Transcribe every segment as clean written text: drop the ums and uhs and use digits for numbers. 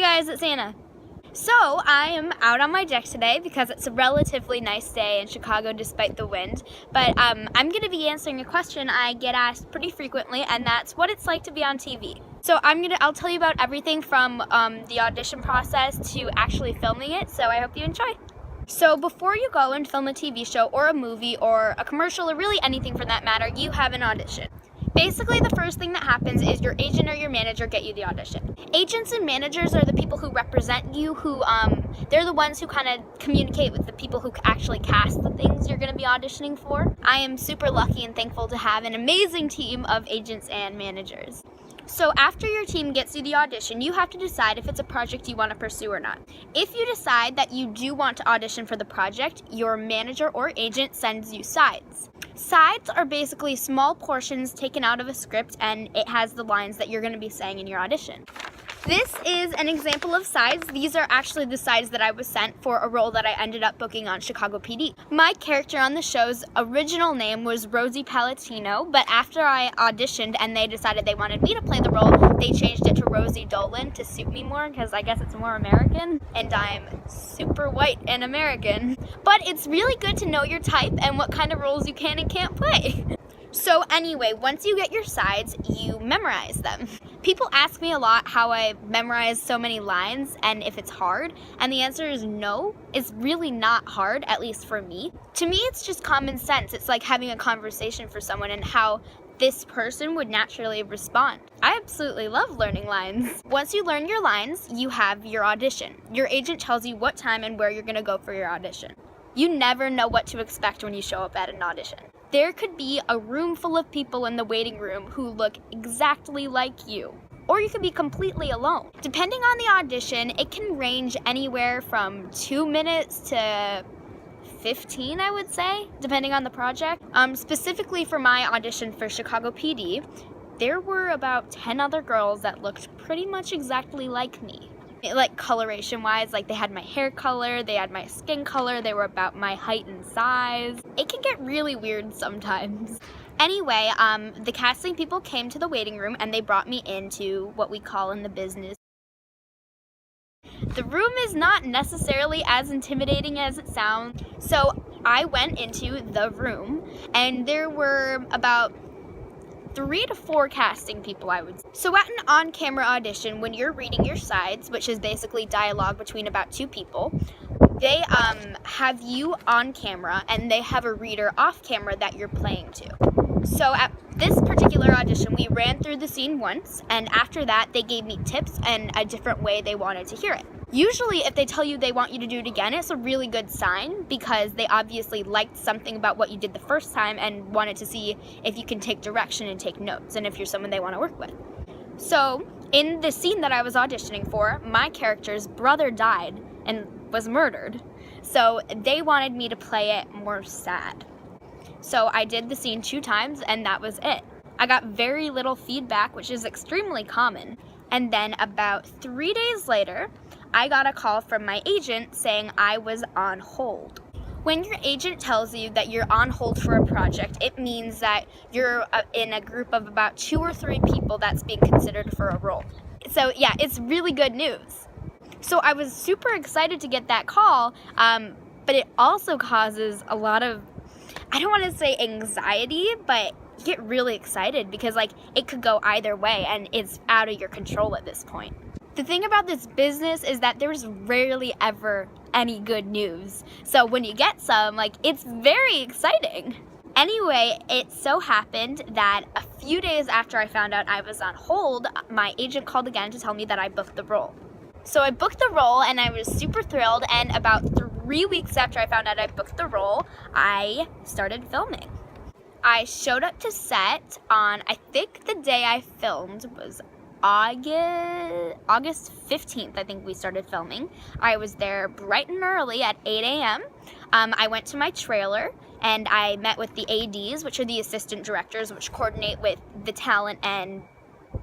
guys, it's Anna. So I am out on my deck today because it's a relatively nice day in Chicago despite the wind, but I'm going to be answering a question I get asked pretty frequently, and that's what it's like to be on TV. So I'll tell you about everything from the audition process to actually filming it, so I hope you enjoy. So before you go and film a TV show or a movie or a commercial or really anything for that matter, you have an audition. Basically, the first thing that happens is your agent or your manager get you the audition. Agents and managers are the people who represent you, they're the ones who kind of communicate with the people who actually cast the things you're going to be auditioning for. I am super lucky and thankful to have an amazing team of agents and managers. So after your team gets you the audition, you have to decide if it's a project you want to pursue or not. If you decide that you do want to audition for the project, your manager or agent sends you sides. Sides are basically small portions taken out of a script, and it has the lines that you're going to be saying in your audition. This is an example of sides. These are actually the sides that I was sent for a role that I ended up booking on Chicago PD. My character on the show's original name was Rosie Palatino, but after I auditioned and they decided they wanted me to play the role, they changed it to Rosie Dolan to suit me more because I guess it's more American, and I'm super white and American. But it's really good to know your type and what kind of roles you can and can't play. So anyway, once you get your sides, you memorize them. People ask me a lot how I memorize so many lines and if it's hard, and the answer is no. It's really not hard, at least for me. To me, it's just common sense. It's like having a conversation for someone and how this person would naturally respond. I absolutely love learning lines. Once you learn your lines, you have your audition. Your agent tells you what time and where you're gonna go for your audition. You never know what to expect when you show up at an audition. There could be a room full of people in the waiting room who look exactly like you. Or you could be completely alone. Depending on the audition, it can range anywhere from 2 minutes to 15, I would say, depending on the project. Specifically for my audition for Chicago PD, there were about 10 other girls that looked pretty much exactly like me. Like coloration-wise, like they had my hair color, they had my skin color, they were about my height and size. It can get really weird sometimes. Anyway, the casting people came to the waiting room and they brought me into what we call in the business. The room is not necessarily as intimidating as it sounds. So I went into the room and there were about 3 to 4 casting people, I would say. So at an on-camera audition, when you're reading your sides, which is basically dialogue between about 2 people, they have you on camera and they have a reader off camera that you're playing to. So at this particular audition, we ran through the scene once, and after that, they gave me tips and a different way they wanted to hear it. Usually, if they tell you they want you to do it again, it's a really good sign because they obviously liked something about what you did the first time and wanted to see if you can take direction and take notes and if you're someone they want to work with. So, in the scene that I was auditioning for, my character's brother died and was murdered. So, they wanted me to play it more sad. So, I did the scene 2 times and that was it. I got very little feedback, which is extremely common. And then about 3 days later, I got a call from my agent saying I was on hold. When your agent tells you that you're on hold for a project, it means that you're in a group of about 2 or 3 people that's being considered for a role. So yeah, it's really good news. So I was super excited to get that call, but it also causes a lot of, I don't want to say anxiety, but you get really excited because it could go either way and it's out of your control at this point. The thing about this business is that there's rarely ever any good news. So when you get some, it's very exciting. Anyway, it so happened that a few days after I found out I was on hold, my agent called again to tell me that I booked the role. So I booked the role and I was super thrilled, and about 3 weeks after I found out I booked the role, I started filming. I showed up to set on, I think the day I filmed was August 15th, I think we started filming. I was there bright and early at 8 a.m. I went to my trailer and I met with the ADs, which are the assistant directors, which coordinate with the talent and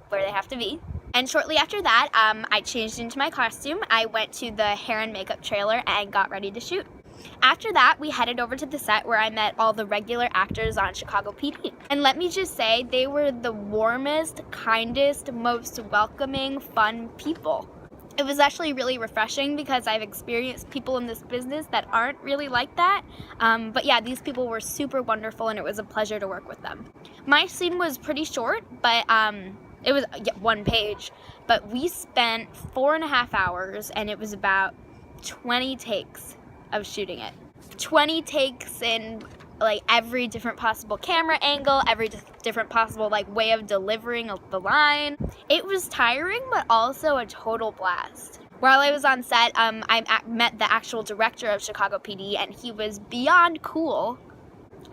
where they have to be. And shortly after that, I changed into my costume. I went to the hair and makeup trailer and got ready to shoot. After that, we headed over to the set where I met all the regular actors on Chicago PD. And let me just say, they were the warmest, kindest, most welcoming, fun people. It was actually really refreshing because I've experienced people in this business that aren't really like that. But yeah, these people were super wonderful and it was a pleasure to work with them. My scene was pretty short, but it was 1 page, but we spent 4.5 hours and it was about 20 takes of shooting it. 20 takes in like every different possible camera angle, every different possible like way of delivering the line. It was tiring, but also a total blast. While I was on set, I met the actual director of Chicago PD, and he was beyond cool.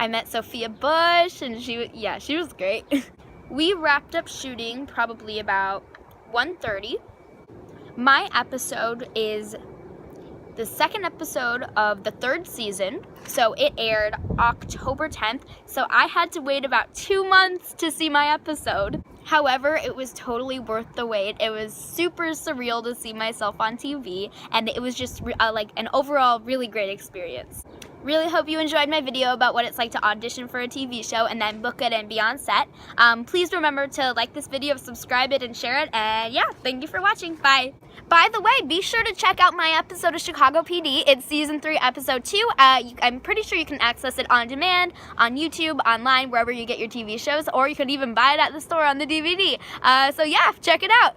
I met Sophia Bush, and she was great. We wrapped up shooting probably about 1:30. My episode is the second episode of the 3rd season, so it aired October 10th, so I had to wait about 2 months to see my episode. However, it was totally worth the wait. It was super surreal to see myself on TV, and it was just like an overall really great experience. Really hope you enjoyed my video about what it's like to audition for a TV show and then book it and be on set. Please remember to like this video, subscribe it, and share it. And yeah, thank you for watching. Bye. By the way, be sure to check out my episode of Chicago PD. It's season 3, episode 2. I'm pretty sure you can access it on demand, on YouTube, online, wherever you get your TV shows, or you could even buy it at the store on the DVD. So yeah, check it out.